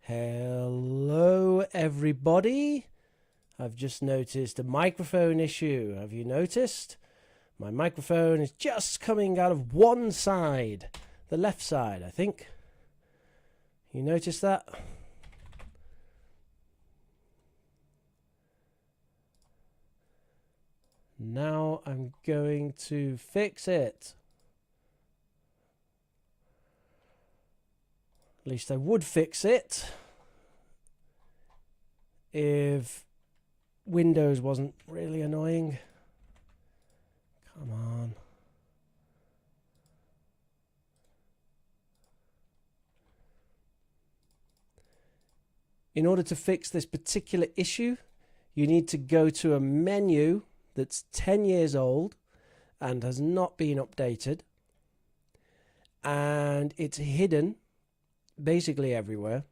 Hello, everybody. I've just noticed a microphone issue. Have you noticed? My microphone is just coming out of one side, the left side, I think. You notice that? Now I'm going to fix it. At least I would fix it if Windows wasn't really annoying. Come on. In order to fix this particular issue, you need to go to a menu that's 10 years old and has not been updated. And it's hidden basically everywhere.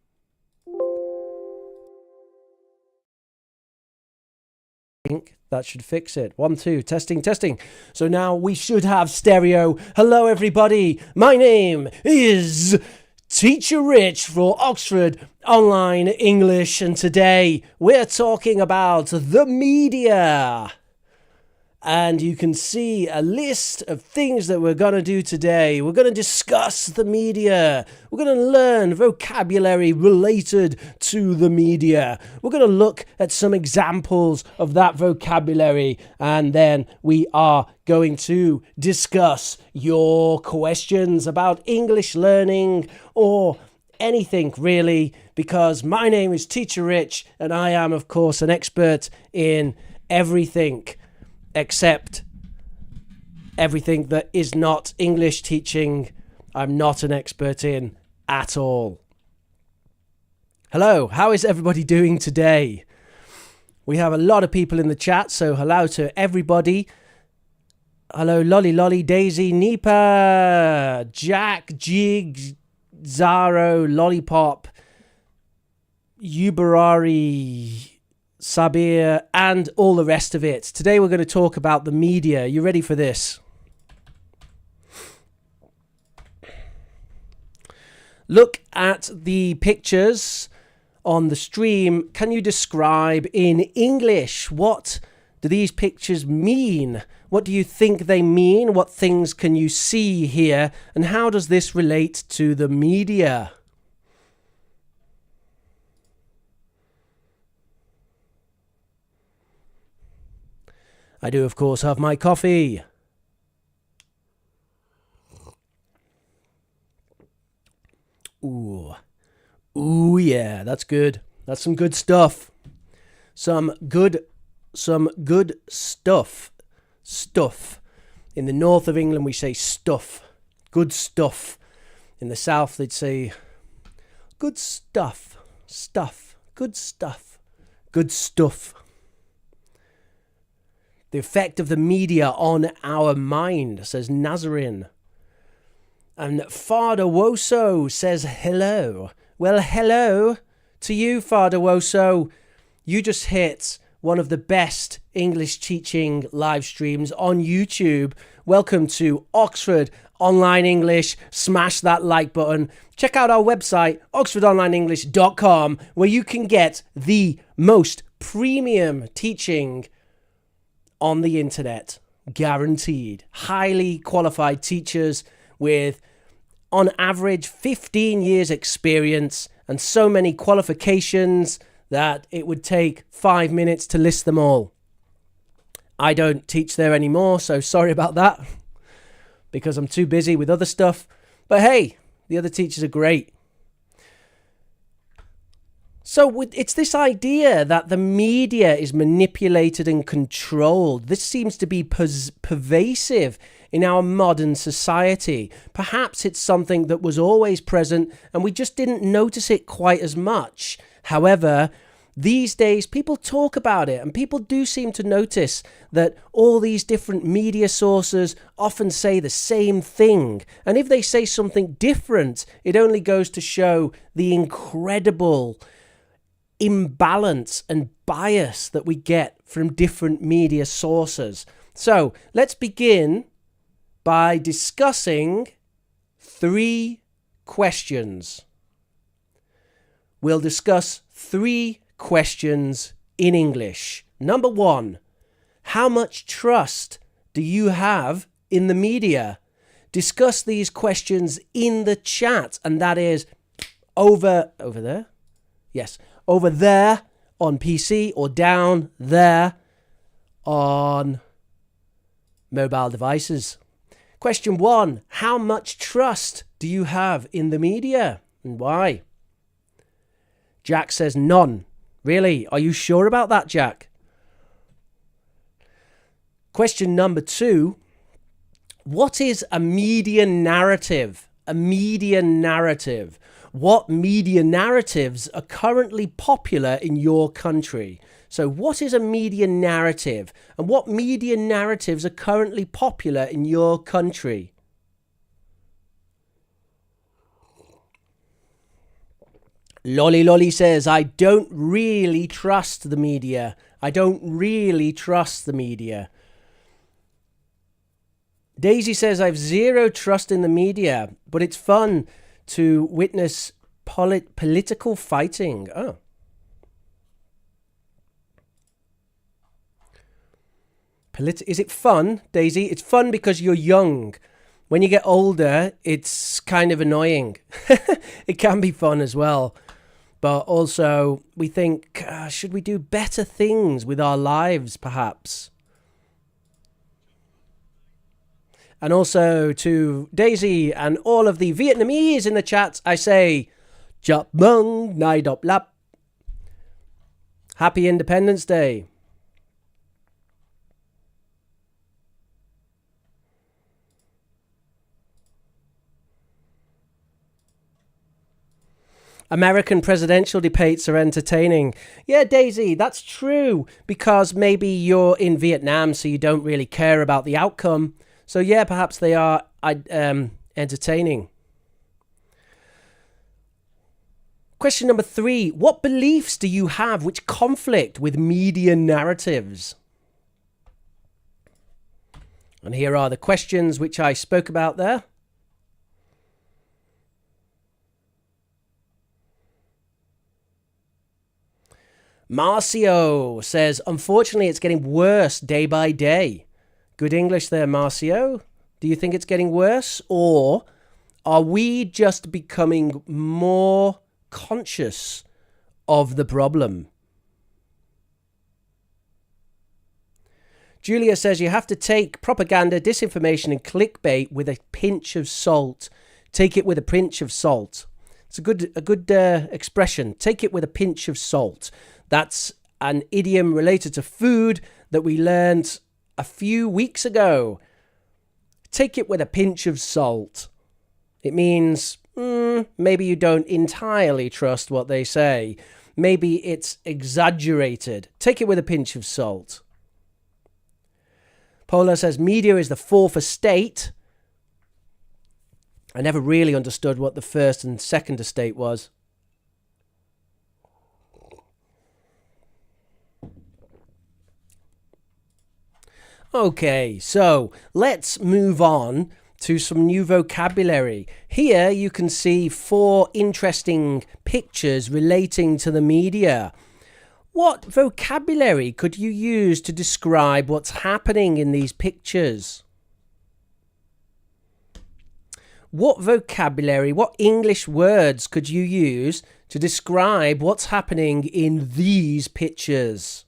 I think that should fix it. 1, 2, testing. So now we should have stereo. Hello, everybody. My name is Teacher Rich for Oxford Online English, and today we're talking about the media. And you can see a list of things that we're going to do today. We're going to discuss the media. We're going to learn vocabulary related to the media. We're going to look at some examples of that vocabulary. And then we are going to discuss your questions about English learning or anything really, because my name is Teacher Rich and I am, of course, an expert in everything. Except everything that is not English teaching, I'm not an expert in at all. Hello, how is everybody doing today? We have a lot of people in the chat, so hello to everybody. Hello, Lolly, Daisy, Nipa, Jack, Jig, Zaro, Lollipop, Uberari, Sabir, and all the rest of it. Today we're going to talk about the media. You ready for this? Look at the pictures on the stream. Can you describe in English what do these pictures mean? What do you think they mean? What things can you see here? And how does this relate to the media? I do, of course, have my coffee. Ooh, yeah, that's good. That's some good stuff. Some good stuff. Stuff. In the north of England, we say stuff. Good stuff. In the south, they'd say good stuff. Stuff. Good stuff. Good stuff. The effect of the media on our mind, says Nazarene. And Father Woso says hello. Well, hello to you, Father Woso. You just hit one of the best English teaching live streams on YouTube. Welcome to Oxford Online English. Smash that like button. Check out our website, oxfordonlineenglish.com, where you can get the most premium teaching on the internet, guaranteed. Highly qualified teachers with, on average, 15 years experience and so many qualifications that it would take 5 minutes to list them all. I don't teach there anymore, so sorry about that, because I'm too busy with other stuff. But hey, the other teachers are great. So it's this idea that the media is manipulated and controlled. This seems to be pervasive in our modern society. Perhaps it's something that was always present and we just didn't notice it quite as much. However, these days people talk about it and people do seem to notice that all these different media sources often say the same thing. And if they say something different, it only goes to show the incredible imbalance and bias that we get from different media sources. So let's begin by discussing 3 questions. we'll discuss 3 questions in English. Number 1, how much trust do you have in the media? Discuss these questions in the chat, and that is over there? Yes, over there on PC or down there on mobile devices. Question 1, how much trust do you have in the media and why? Jack says none. Really? Are you sure about that, Jack? Question number 2, what is a media narrative? A media narrative. What media narratives are currently popular in your country? So what is a media narrative? And what media narratives are currently popular in your country? Lolly Lolly says, I don't really trust the media. I don't really trust the media. Daisy says, I've zero trust in the media, but it's fun to witness political fighting. Oh. Is it fun, Daisy? It's fun because you're young. When you get older, it's kind of annoying. It can be fun as well. But also, we think, should we do better things with our lives, perhaps? And also to Daisy and all of the Vietnamese in the chat, I say, Chap mừng Nai Độc Lập. Happy Independence Day. American presidential debates are entertaining. Yeah, Daisy, that's true. Because maybe you're in Vietnam, so you don't really care about the outcome. So yeah, perhaps they are entertaining. Question number 3. What beliefs do you have which conflict with media narratives? And here are the questions which I spoke about there. Marcio says, unfortunately, it's getting worse day by day. Good English there, Marcio. Do you think it's getting worse? Or are we just becoming more conscious of the problem? Julia says you have to take propaganda, disinformation and clickbait with a pinch of salt. Take it with a pinch of salt. It's a good expression. Take it with a pinch of salt. That's an idiom related to food that we learned a few weeks ago. Take it with a pinch of salt. It means maybe you don't entirely trust what they say. Maybe it's exaggerated. Take it with a pinch of salt. Paula says media is the fourth estate. I never really understood what the first and second estate was. Okay, so let's move on to some new vocabulary. Here you can see 4 interesting pictures relating to the media. What vocabulary could you use to describe what's happening in these pictures? What vocabulary, what English words could you use to describe what's happening in these pictures?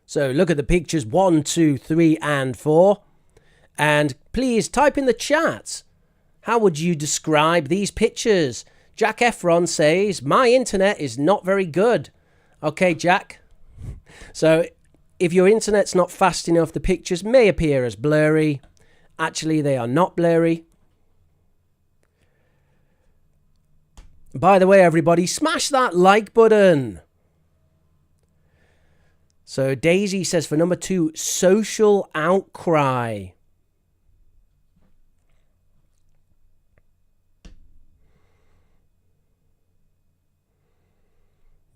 So look at the pictures 1, 2, 3 and 4. And please type in the chat. How would you describe these pictures? Jack Efron says, my internet is not very good. Okay, Jack. So if your internet's not fast enough, the pictures may appear as blurry. Actually, they are not blurry. By the way, everybody, smash that like button. So Daisy says for number 2, social outcry.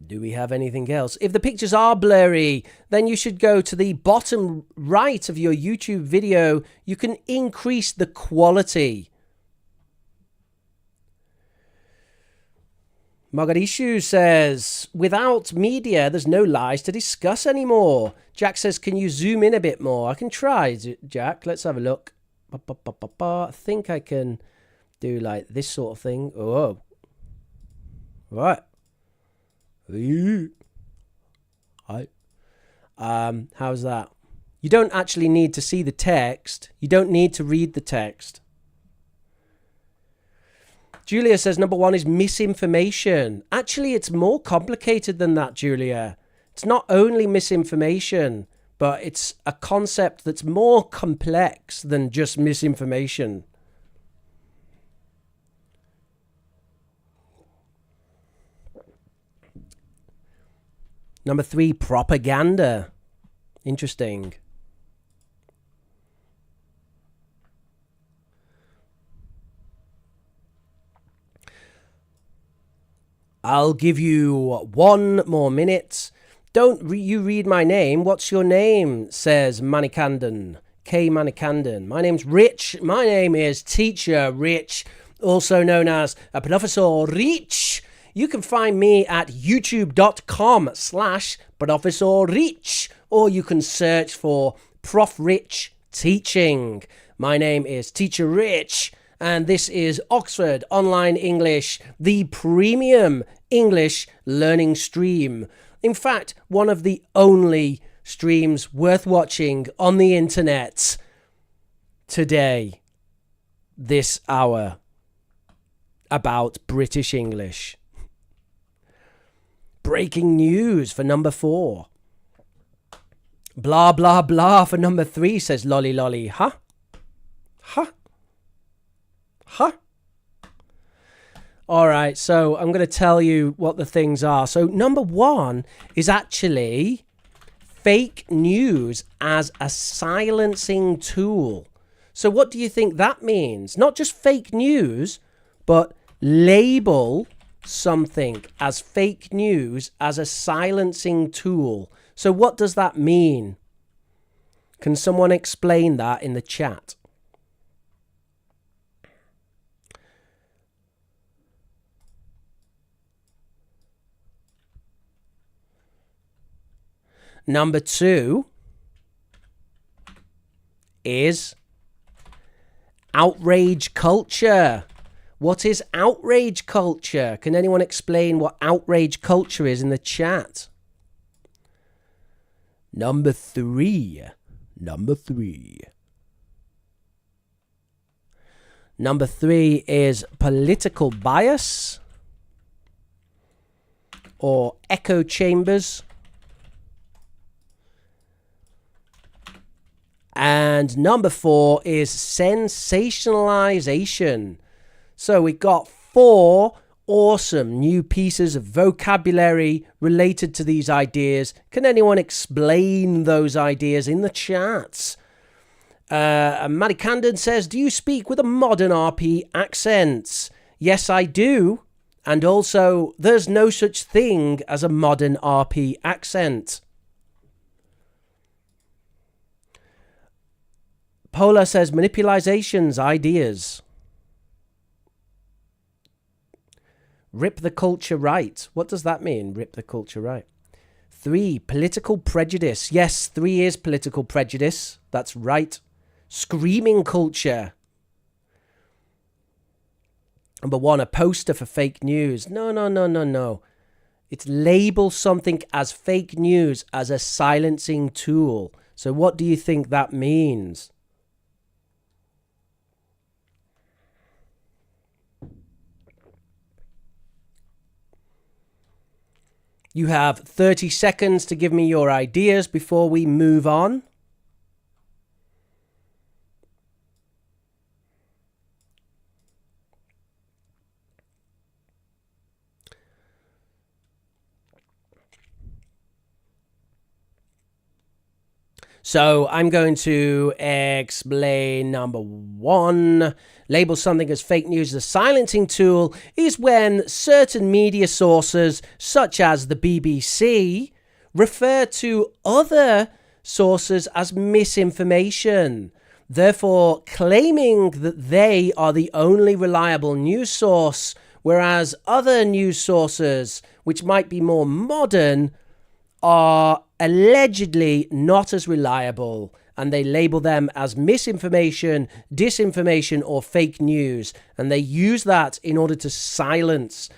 Do we have anything else? If the pictures are blurry, then you should go to the bottom right of your YouTube video. You can increase the quality. Mogadishu says, without media, there's no lies to discuss anymore. Jack says, can you zoom in a bit more? I can try, Jack. Let's have a look. I think I can do like this sort of thing. Oh, right. How's that? You don't actually need to see the text. You don't need to read the text. Julia says number 1 is misinformation. Actually, it's more complicated than that, Julia. It's not only misinformation, but it's a concept that's more complex than just misinformation. Number 3, propaganda. Interesting. I'll give you 1 more minute. Don't you read my name. What's your name? Says Manikandan. K. Manikandan. My name's Rich. My name is Teacher Rich, also known as Professor Rich. You can find me at youtube.com/Professor Rich, or you can search for Prof Rich Teaching. My name is Teacher Rich, and this is Oxford Online English, the premium English learning stream. In fact, one of the only streams worth watching on the internet today, this hour, about British English. Breaking news for number 4. Blah, blah, blah for number 3, says Lolly Lolly. Huh? Huh? Huh? All right, so I'm going to tell you what the things are. So number 1 is actually fake news as a silencing tool. So what do you think that means? Not just fake news, but label something as fake news as a silencing tool. So what does that mean? Can someone explain that in the chat? Number 2 is outrage culture. What is outrage culture? Can anyone explain what outrage culture is in the chat? Number 3. Number 3 is political bias or echo chambers. And number 4 is sensationalization. So we got 4 awesome new pieces of vocabulary related to these ideas. Can anyone explain those ideas in the chats? Manikandan says, do you speak with a modern RP accent? Yes, I do. And also, there's no such thing as a modern RP accent. Paula says, manipulations, ideas. Rip the culture right. What does that mean, rip the culture right? 3, political prejudice. Yes, 3 is political prejudice. That's right. Screaming culture. Number 1, a poster for fake news. No. It's label something as fake news as a silencing tool. So what do you think that means? You have 30 seconds to give me your ideas before we move on. So I'm going to explain number one. Label something as fake news as a silencing tool is when certain media sources, such as the BBC, refer to other sources as misinformation, therefore claiming that they are the only reliable news source, whereas other news sources, which might be more modern, are allegedly not as reliable, and they label them as misinformation, disinformation, or fake news. And they use that in order to silence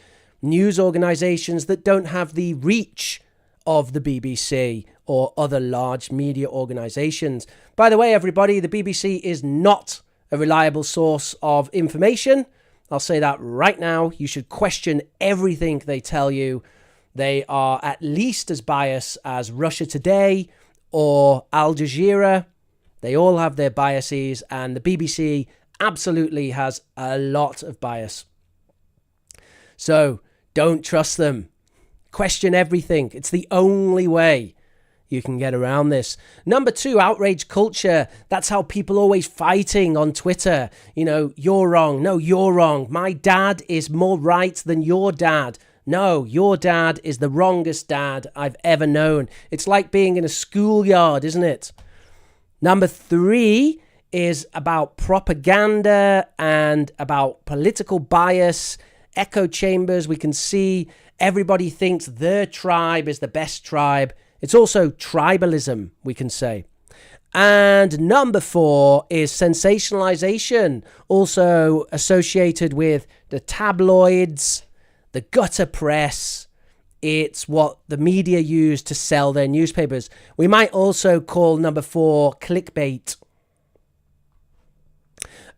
news organizations that don't have the reach of the BBC or other large media organizations. By the way, everybody, the BBC is not a reliable source of information. I'll say that right now. You should question everything they tell you. They are at least as biased as Russia Today or Al Jazeera. They all have their biases, and the BBC absolutely has a lot of bias. So don't trust them. Question everything. It's the only way you can get around this. Number two, outrage culture. That's how people always fighting on Twitter. You know, you're wrong. No, you're wrong. My dad is more right than your dad. No, your dad is the wrongest dad I've ever known. It's like being in a schoolyard, isn't it? Number three is about propaganda and about political bias, echo chambers. We can see everybody thinks their tribe is the best tribe. It's also tribalism, we can say. And number four is sensationalization, also associated with the tabloids, the gutter press. It's what the media use to sell their newspapers. We might also call number four clickbait.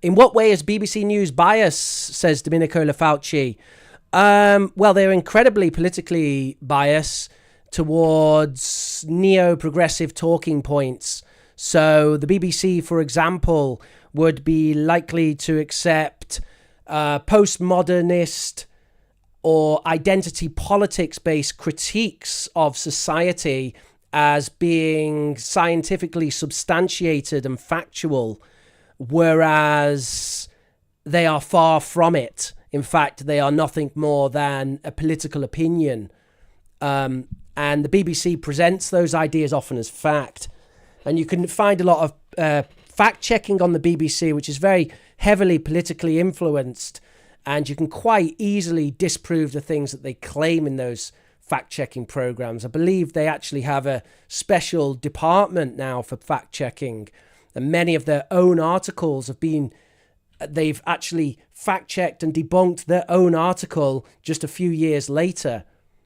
In what way is BBC News biased, says Domenico Lafauci? Well, they're incredibly politically biased towards neo-progressive talking points. So the BBC, for example, would be likely to accept postmodernist or identity politics-based critiques of society as being scientifically substantiated and factual, whereas they are far from it. In fact, they are nothing more than a political opinion. And the BBC presents those ideas often as fact. And you can find a lot of fact-checking on the BBC, which is very heavily politically influenced. And you can quite easily disprove the things that they claim in those fact-checking programs. I believe they actually have a special department now for fact-checking. And many of their own articles they've actually fact-checked and debunked their own article just a few years later.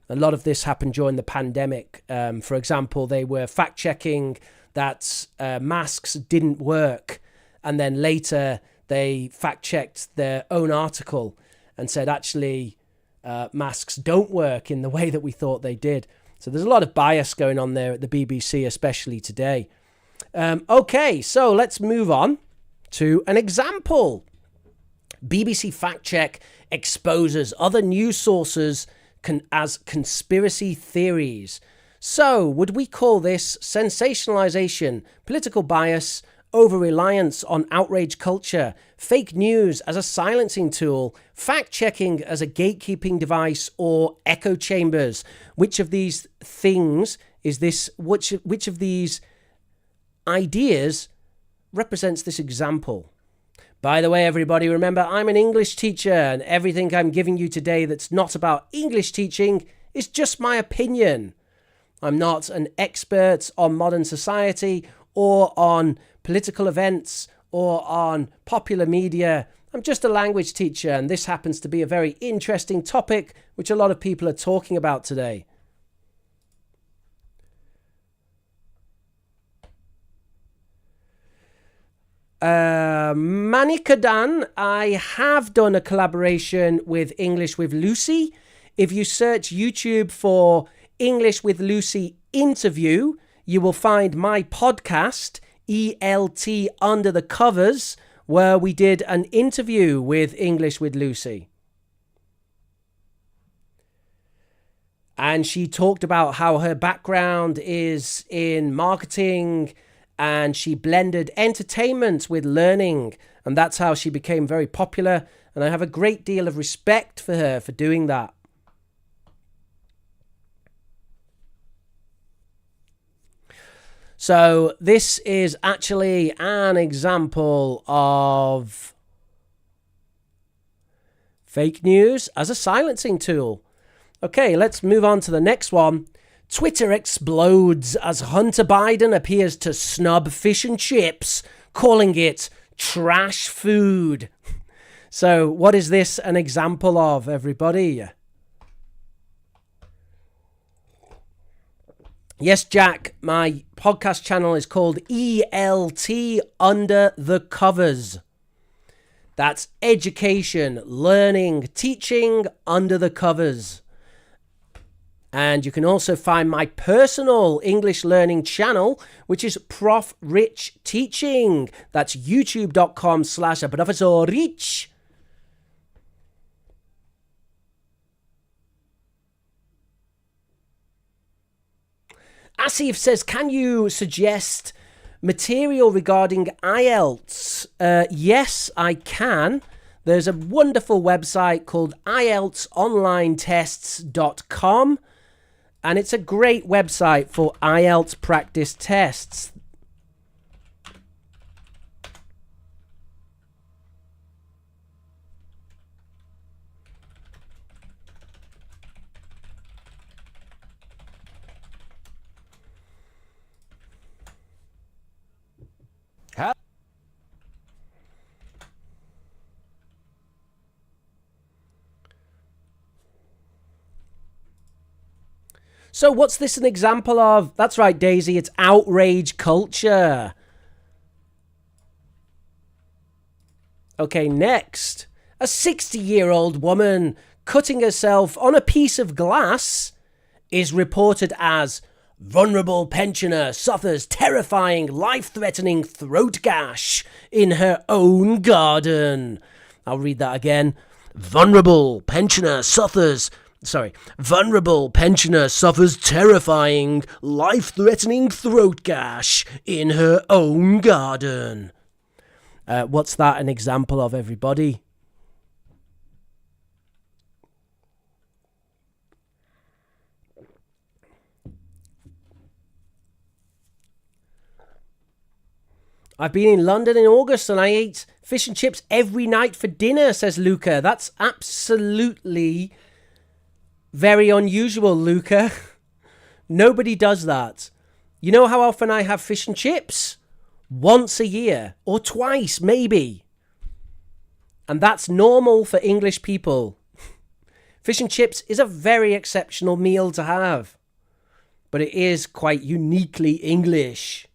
A lot of this happened during the pandemic. For example, they were fact-checking that masks didn't work. And then later they fact-checked their own article and said, actually, masks don't work in the way that we thought they did. So there's a lot of bias going on there at the BBC, especially today. Okay, so let's move on to an example. BBC Fact Check exposes other news sources as conspiracy theories. So would we call this sensationalization, political bias, over-reliance on outrage culture, fake news as a silencing tool, fact-checking as a gatekeeping device, or echo chambers? Which of these things is this? Which of these ideas represents this example? By the way, everybody, remember, I'm an English teacher, and everything I'm giving you today that's not about English teaching is just my opinion. I'm not an expert on modern society or on political events or on popular media. I'm just a language teacher, and this happens to be a very interesting topic which a lot of people are talking about today. Manikadan, I have done a collaboration with English with Lucy. If you search YouTube for English with Lucy interview, you will find my podcast, ELT Under the Covers, where we did an interview with English with Lucy. And she talked about how her background is in marketing and she blended entertainment with learning, and that's how she became very popular, and I have a great deal of respect for her for doing that. So this is actually an example of fake news as a silencing tool. Okay, let's move on to the next one. Twitter explodes as Hunter Biden appears to snub fish and chips, calling it trash food. So what is this an example of, everybody? Yes, Jack, my podcast channel is called ELT Under the Covers. That's education, learning, teaching under the covers. And you can also find my personal English learning channel, which is Prof Rich Teaching. That's youtube.com/Professor Rich. Asif says, can you suggest material regarding IELTS? Yes, I can. There's a wonderful website called IELTSonlinetests.com, and it's a great website for IELTS practice tests. So what's this an example of? That's right, Daisy, it's outrage culture. Okay, next. A 60-year-old woman cutting herself on a piece of glass is reported as vulnerable pensioner suffers terrifying, life-threatening throat gash in her own garden. I'll read that again. Vulnerable pensioner suffers terrifying, life-threatening throat gash in her own garden. What's that an example of, everybody? I've been in London in August and I ate fish and chips every night for dinner, says Luca. That's absolutely very unusual, Luca. Nobody does that. You know how often I have fish and chips? Once a year, or twice, maybe. And that's normal for English people. Fish and chips is a very exceptional meal to have, but it is quite uniquely English.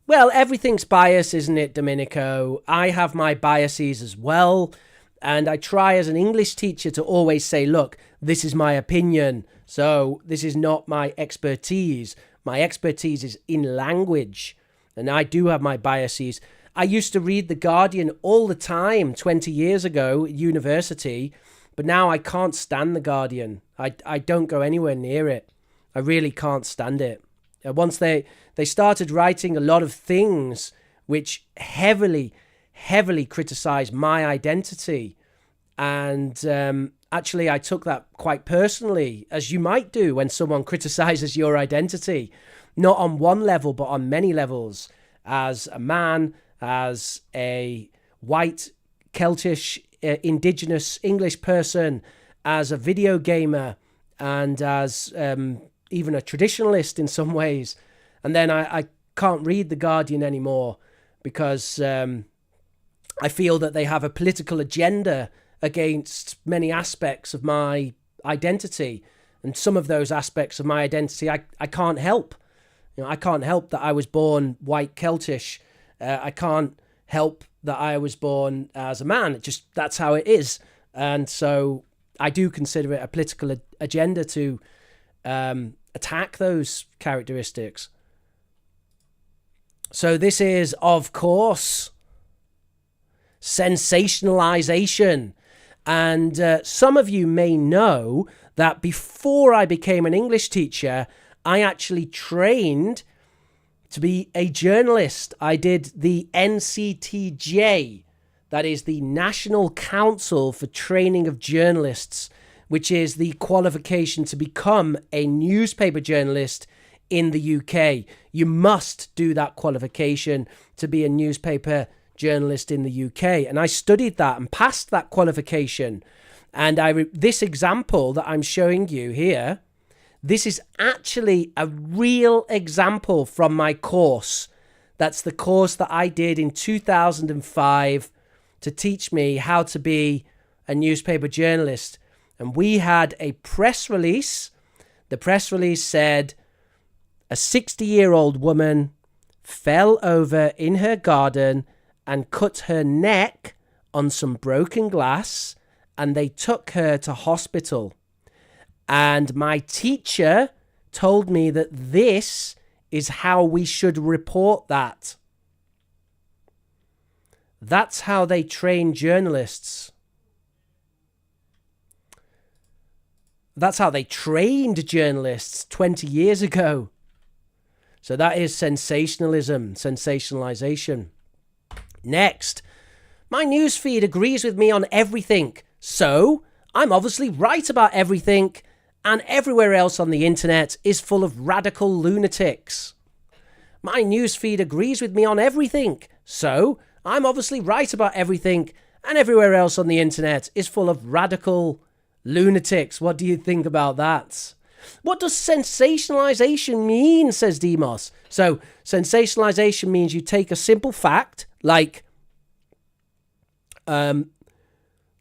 Well, everything's bias, isn't it, Domenico? I have my biases as well. And I try as an English teacher to always say, look, this is my opinion. So this is not my expertise. My expertise is in language. And I do have my biases. I used to read The Guardian all the time 20 years ago at university. But now I can't stand The Guardian. I don't go anywhere near it. I really can't stand it. Once they started writing a lot of things which heavily criticize my identity. And actually, I took that quite personally, as you might do when someone criticizes your identity, not on one level, but on many levels. As a man, as a white, Celtish, indigenous English person, as a video gamer, and as even a traditionalist in some ways. And then I can't read The Guardian anymore because I feel that they have a political agenda against many aspects of my identity. And some of those aspects of my identity, I can't help. You know, I can't help that I was born white Celtish. I can't help that I was born as a man. It just, that's how it is. And so I do consider it a political agenda to attack those characteristics. So this is, of course, sensationalization. And some of you may know that before I became an English teacher, I actually trained to be a journalist. I did the NCTJ, that is the National Council for Training of Journalists, which is the qualification to become a newspaper journalist in the UK. You must do that qualification to be a newspaper journalist in the UK. And I studied that and passed that qualification. And this example that I'm showing you here, this is actually a real example from my course. That's the course that I did in 2005 to teach me how to be a newspaper journalist. And we had a press release. The press release said, a 60-year-old woman fell over in her garden and cut her neck on some broken glass, and they took her to hospital. And my teacher told me that this is how we should report that. That's how they train journalists. That's how they trained journalists 20 years ago. So that is sensationalism, sensationalization. Next, my newsfeed agrees with me on everything. So I'm obviously right about everything, and everywhere else on the internet is full of radical lunatics. My newsfeed agrees with me on everything. So I'm obviously right about everything, and everywhere else on the internet is full of radical lunatics. What do you think about that? What does sensationalization mean, says Demos? So sensationalization means you take a simple fact, like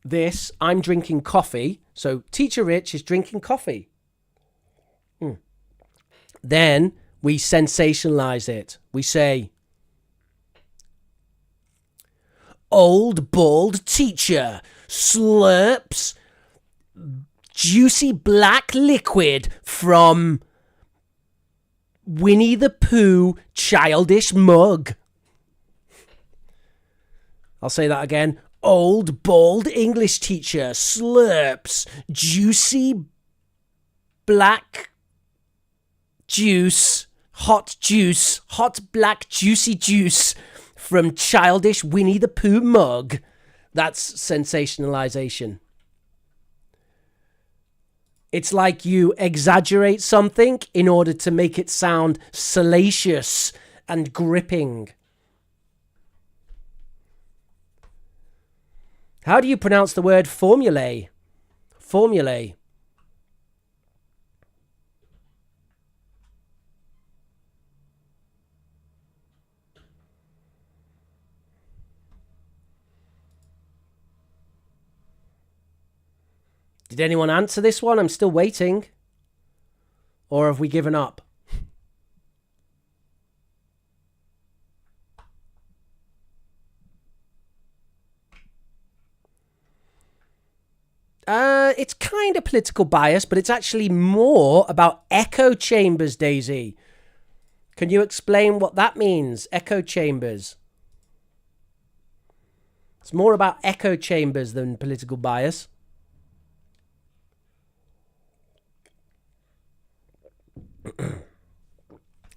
this, I'm drinking coffee. So Teacher Rich is drinking coffee. Then we sensationalize it. We say, old bald teacher slurps juicy black liquid from Winnie the Pooh childish mug. I'll say that again. Old bald English teacher slurps juicy black juice, hot black juicy juice from childish Winnie the Pooh mug. That's sensationalization. It's like you exaggerate something in order to make it sound salacious and gripping. How do you pronounce the word formulae? Formulae. Did anyone answer this one? I'm still waiting. Or have we given up? It's kind of political bias, but it's actually more about echo chambers, Daisy. Can you explain what that means, echo chambers? It's more about echo chambers than political bias.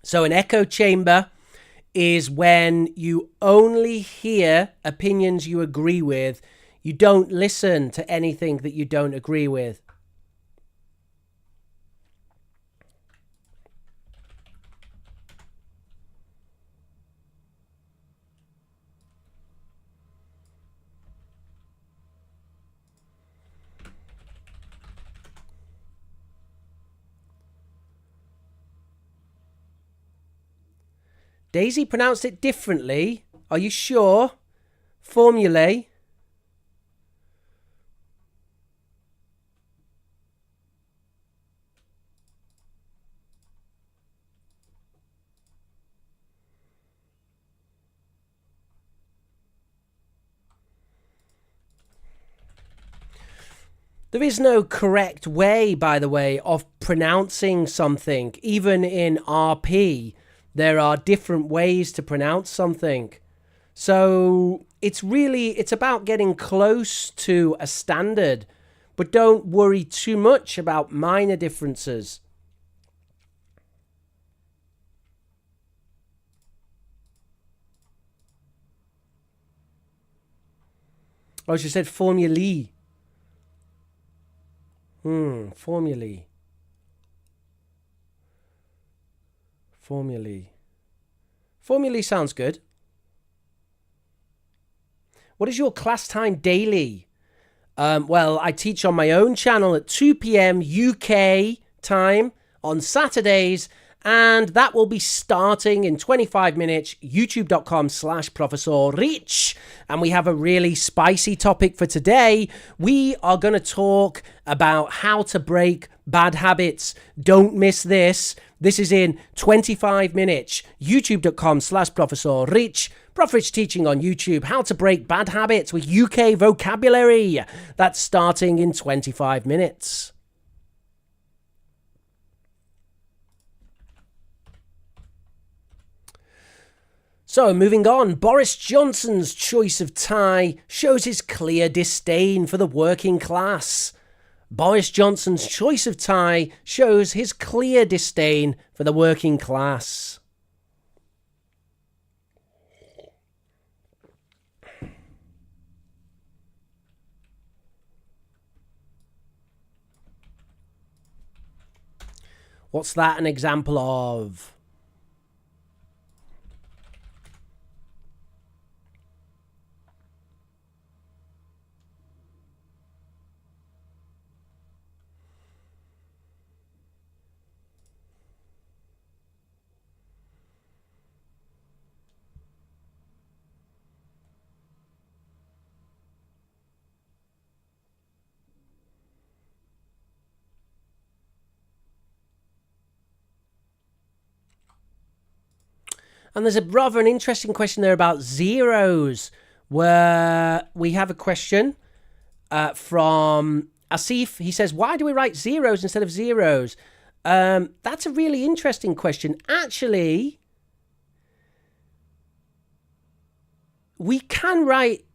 So an echo chamber is when you only hear opinions you agree with. You don't listen to anything that you don't agree with. Daisy pronounced it differently. Are you sure? Formulae. There is no correct way, by the way, of pronouncing something. Even in RP, there are different ways to pronounce something. So it's about getting close to a standard, but don't worry too much about minor differences. Oh, she said formulae. Formulae. Formulae. Formulae sounds good. What is your class time daily? Well, I teach on my own channel at 2 p.m. UK time on Saturdays, and that will be starting in 25 minutes, youtube.com/Professor Rich. And we have a really spicy topic for today. We are going to talk about how to break bad habits. Don't miss this. This is in 25 minutes, youtube.com/Professor Rich. Prof Rich teaching on YouTube, how to break bad habits with UK vocabulary. That's starting in 25 minutes. So, moving on, Boris Johnson's choice of tie shows his clear disdain for the working class. Boris Johnson's choice of tie shows his clear disdain for the working class. What's that an example of? And there's a rather an interesting question there about zeros, where we have a question from Asif. He says, why do we write zeros instead of zeros? That's a really interesting question. Actually, we can write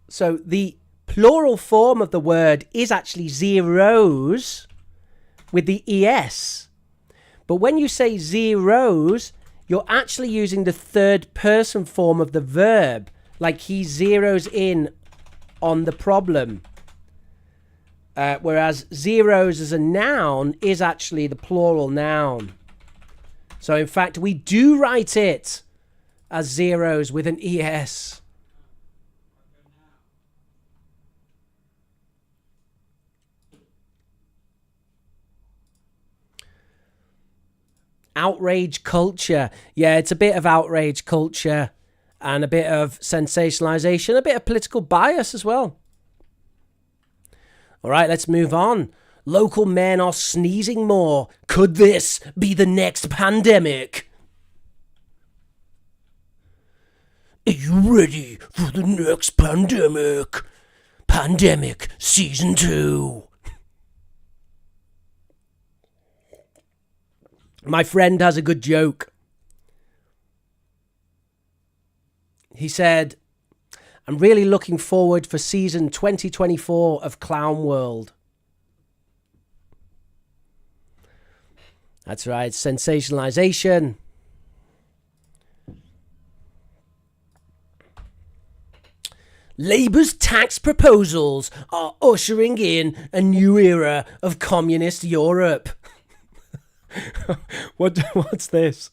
so the plural form of the word is actually zeros with the ES. But when you say zeros, you're actually using the third person form of the verb, like he zeroes in on the problem. Whereas zeros as a noun is actually the plural noun. So in fact, we do write it as zeros with an ES. Outrage culture. Yeah, it's a bit of outrage culture and a bit of sensationalization, a bit of political bias as well. All right, let's move on. Local men are sneezing more. Could this be the next pandemic? Are you ready for the next pandemic? Pandemic Season 2. My friend has a good joke. He said, I'm really looking forward for season 2024 of Clown World. That's right, sensationalization. Labour's tax proposals are ushering in a new era of communist Europe. What's this?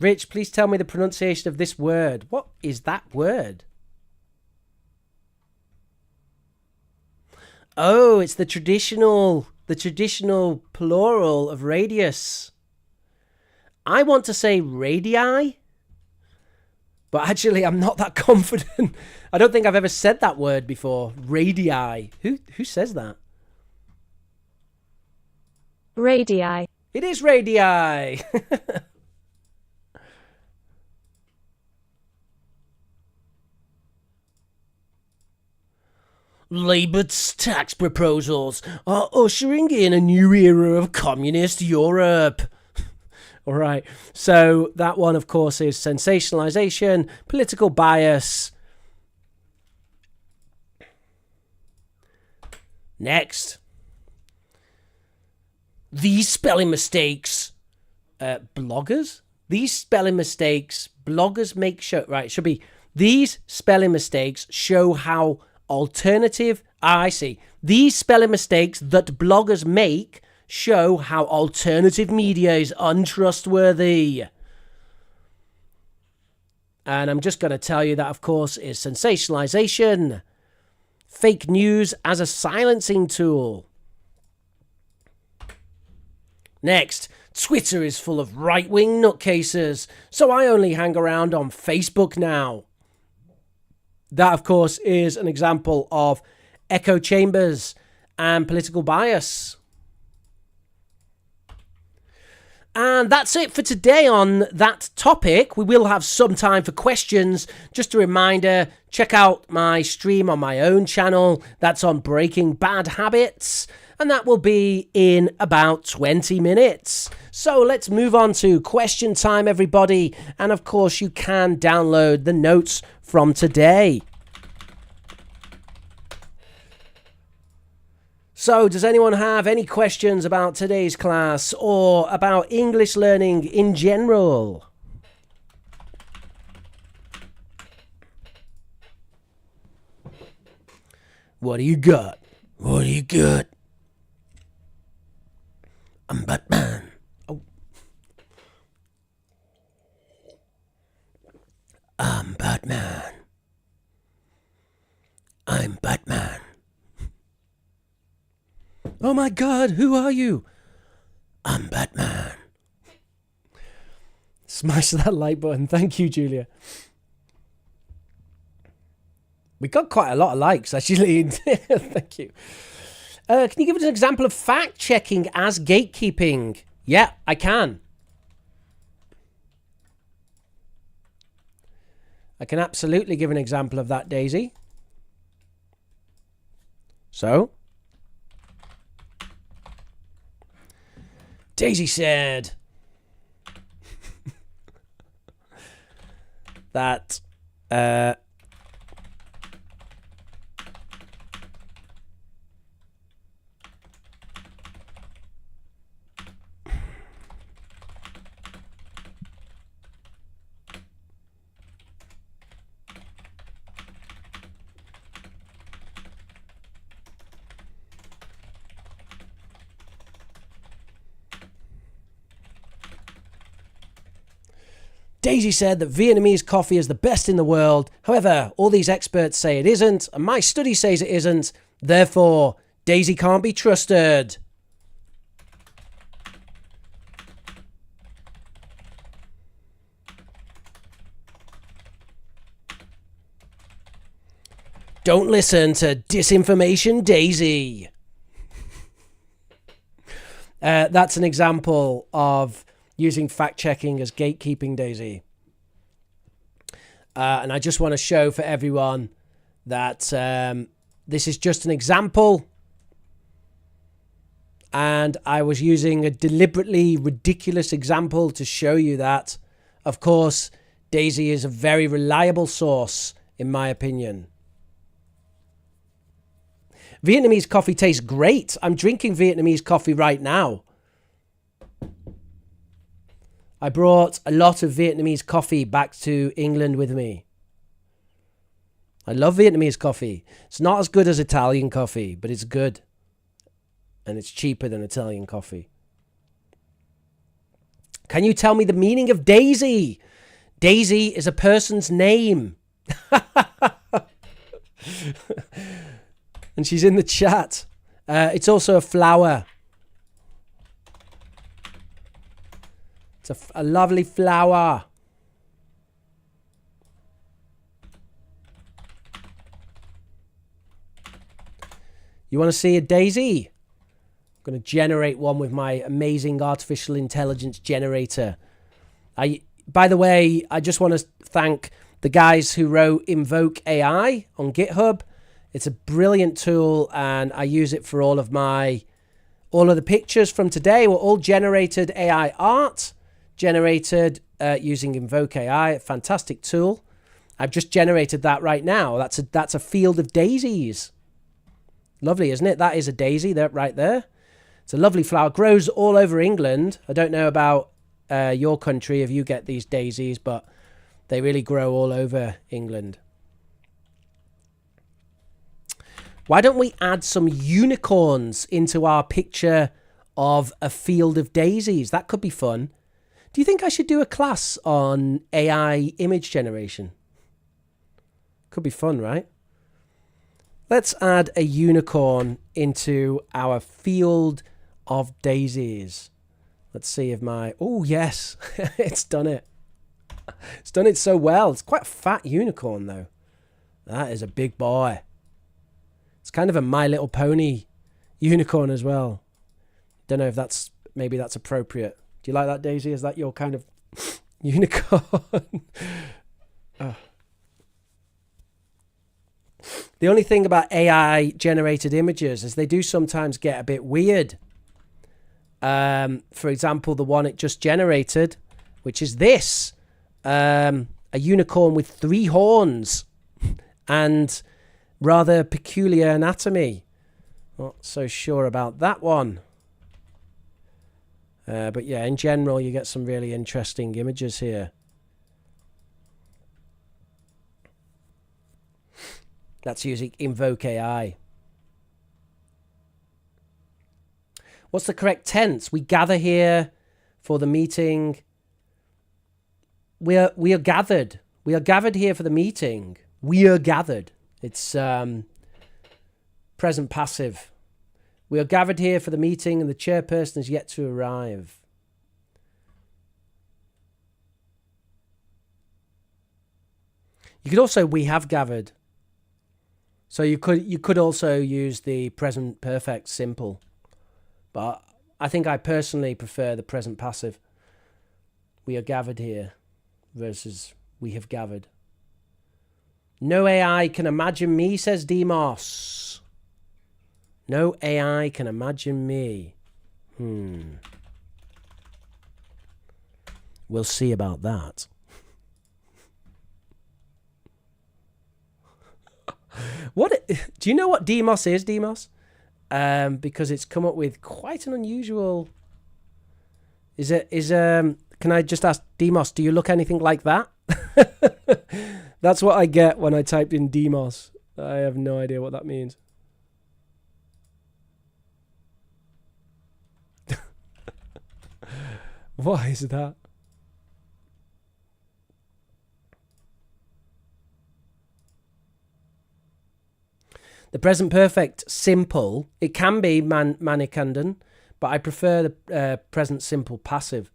Rich, please tell me the pronunciation of this word. What is that word? Oh, it's the traditional plural of radius. I want to say radii, but actually I'm not that confident. I don't think I've ever said that word before. Radii. Who says that? Radii. It is radii. Labour's tax proposals are ushering in a new era of communist Europe. All right. So that one, of course, is sensationalization, political bias. Next. These spelling mistakes. Bloggers? These spelling mistakes bloggers make show. Right. It should be these spelling mistakes show how alternative. I see. These spelling mistakes that bloggers make show how alternative media is untrustworthy. And I'm just going to tell you that, of course, is sensationalization. Fake news as a silencing tool. Next, Twitter is full of right-wing nutcases, so I only hang around on Facebook now. That, of course, is an example of echo chambers and political bias. And that's it for today on that topic. We will have some time for questions. Just a reminder, check out my stream on my own channel. That's on Breaking Bad Habits. And that will be in about 20 minutes. So let's move on to question time, everybody. And of course, you can download the notes from today. So, does anyone have any questions about today's class or about English learning in general? What do you got? What do you got? I'm Batman. Oh. I'm Batman. I'm Batman. Oh my God, who are you? I'm Batman. Smash that like button. Thank you, Julia. We got quite a lot of likes, actually. Thank you. Can you give us an example of fact-checking as gatekeeping? Yeah, I can. I can absolutely give an example of that, Daisy. So... Daisy said that Daisy said that Vietnamese coffee is the best in the world. However, all these experts say it isn't, and my study says it isn't. Therefore, Daisy can't be trusted. Don't listen to disinformation, Daisy. That's an example of using fact-checking as gatekeeping, Daisy. And I just want to show for everyone that this is just an example. And I was using a deliberately ridiculous example to show you that. Of course, Daisy is a very reliable source, in my opinion. Vietnamese coffee tastes great. I'm drinking Vietnamese coffee right now. I brought a lot of Vietnamese coffee back to England with me. I love Vietnamese coffee. It's not as good as Italian coffee, but it's good. And it's cheaper than Italian coffee. Can you tell me the meaning of Daisy? Daisy is a person's name. And she's in the chat. It's also a flower. It's a lovely flower. You want to see a daisy? I'm going to generate one with my amazing artificial intelligence generator. By the way, I just want to thank the guys who wrote Invoke AI on GitHub. It's a brilliant tool, and I use it for all of the pictures from today were all generated AI art, generated using Invoke AI, a fantastic tool. I've just generated that right now. That's a field of daisies. Lovely, isn't it? That is a daisy there, right there. It's a lovely flower. Grows all over England. I don't know about your country if you get these daisies, but they really grow all over England. Why don't we add some unicorns into our picture of a field of daisies? That could be fun. Do you think I should do a class on AI image generation? Could be fun, right? Let's add a unicorn into our field of daisies. Let's see if oh, yes, it's done it. It's done it so well. It's quite a fat unicorn, though. That is a big boy. It's kind of a My Little Pony unicorn as well. Don't know if maybe that's appropriate. Do you like that, Daisy? Is that your kind of unicorn? Oh. The only thing about AI generated images is they do sometimes get a bit weird. For example, the one it just generated, which is this, a unicorn with 3 horns and rather peculiar anatomy. Not so sure about that one. But yeah, in general, you get some really interesting images here. That's using Invoke AI. What's the correct tense? We gather here for the meeting. We are gathered. We are gathered here for the meeting. We are gathered. It's present passive. We are gathered here for the meeting and the chairperson is yet to arrive. You could also, we have gathered. So you could also use the present perfect simple. But I think I personally prefer the present passive. We are gathered here versus we have gathered. No AI can imagine me, says Demos. No AI can imagine me. We'll see about that. Do you know what Demos is, Demos? Because it's come up with quite an unusual. Can I just ask Demos? Do you look anything like that? That's what I get when I typed in Demos. I have no idea what that means. What is that? The present perfect simple, it can be manikandan, but I prefer the present simple passive.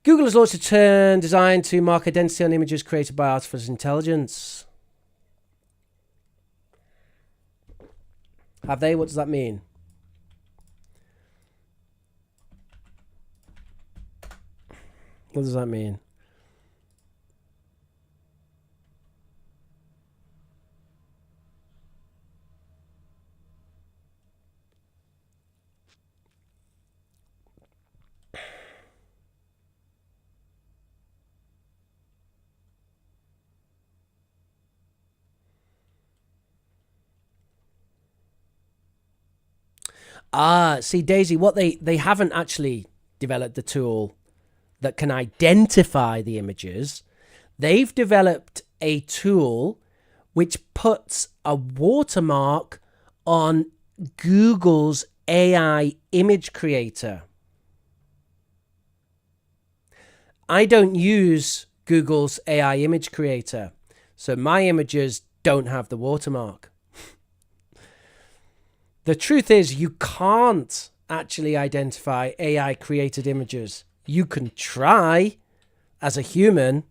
Google has launched a term designed to mark identity on images created by artificial intelligence. Have they? What does that mean? What does that mean? See, Daisy, what they haven't actually developed the tool that can identify the images. They've developed a tool which puts a watermark on Google's AI image creator. I don't use Google's AI image creator, so my images don't have the watermark. The truth is, you can't actually identify AI created images. You can try as a human,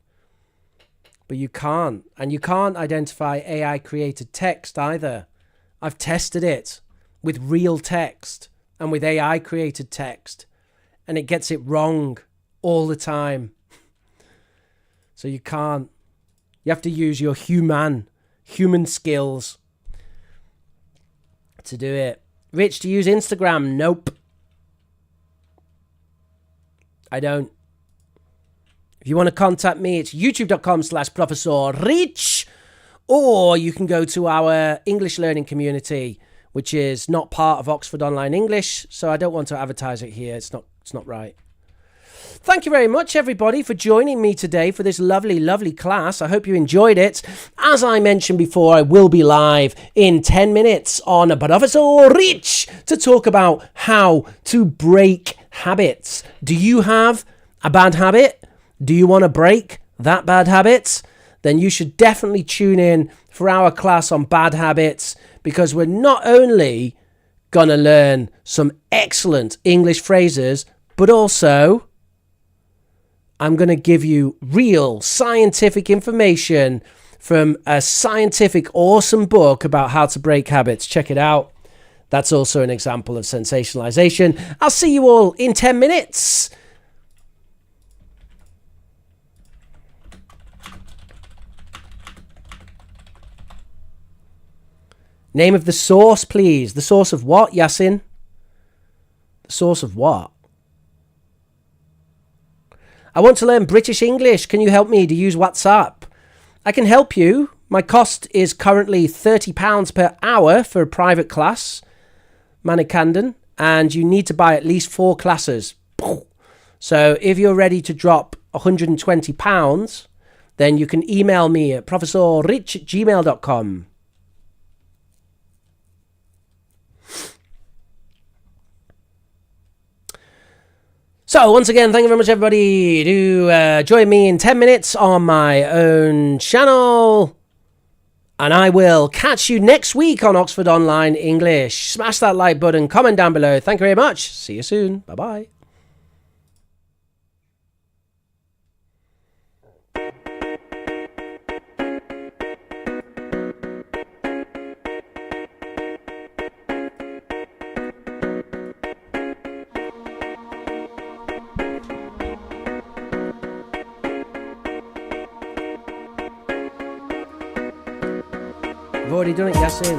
but you can't. And you can't identify AI created text either. I've tested it with real text and with AI created text, and it gets it wrong all the time. So you can't. You have to use your human human skills to do it. Rich, do you use Instagram? Nope. I don't. If you want to contact me, it's youtube.com/Professor Rich, or you can go to our English learning community, which is not part of Oxford Online English, so I don't want to advertise it here. It's not right. Thank you very much, everybody, for joining me today for this lovely, lovely class. I hope you enjoyed it. As I mentioned before, I will be live in 10 minutes on Professor Rich to talk about how to break habits. Do you have a bad habit? Do you want to break that bad habit? Then you should definitely tune in for our class on bad habits, because we're not only going to learn some excellent English phrases, but also I'm going to give you real scientific information from a scientific awesome book about how to break habits. Check it out. That's also an example of sensationalization. I'll see you all in 10 minutes. Name of the source, please. The source of what, Yasin? The source of what? I want to learn British English. Can you help me to use WhatsApp? I can help you. My cost is currently £30 per hour for a private class, Manikandon, and you need to buy at least 4 classes. So if you're ready to drop £120, then you can email me at professorrich@gmail.com. So, once again, thank you very much, everybody. Do join me in 10 minutes on my own channel. And I will catch you next week on Oxford Online English. Smash that like button, comment down below. Thank you very much. See you soon. Bye-bye. I've already done it, Yasin.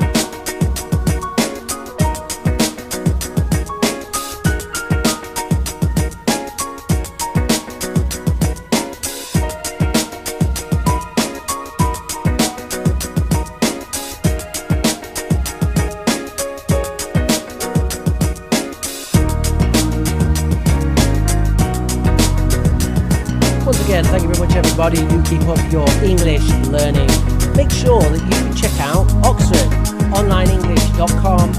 Once again, thank you very much, everybody. Do keep up your English learning. Make sure that you check out oxfordonlineenglish.com.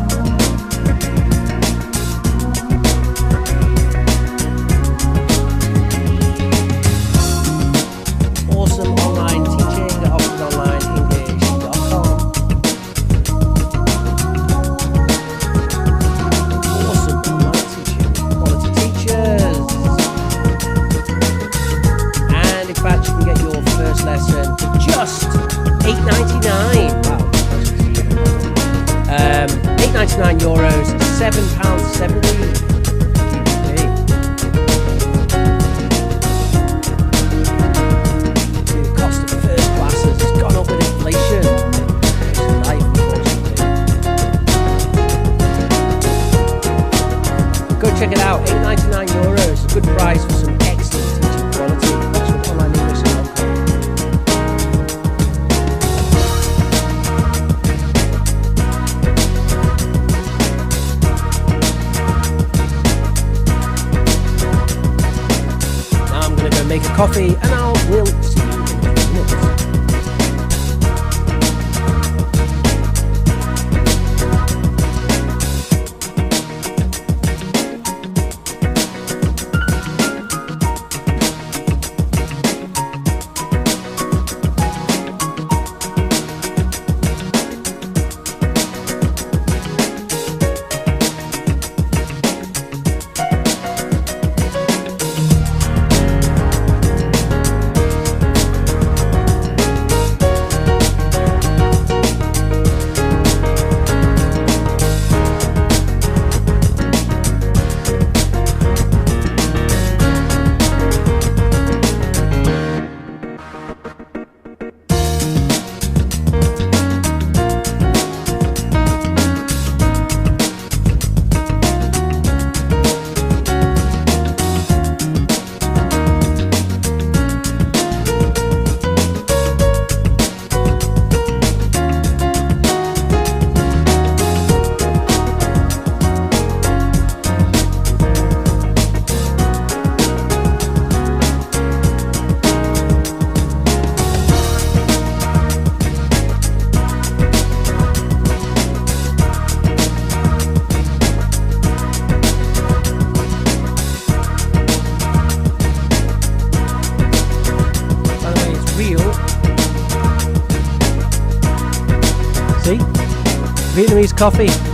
Awesome online teaching at oxfordonlineenglish.com. Awesome online teaching, quality teachers. And in fact, you can get your first lesson for just €8.99. Wow. €8.99, £7.70. The cost of first classes has gone up with inflation. It's life, unfortunately. Go check it out. €8.99, a good price for some excellent teaching quality. Oxford Online English. Make a coffee, and I will see you in a minute. See? Vietnamese coffee.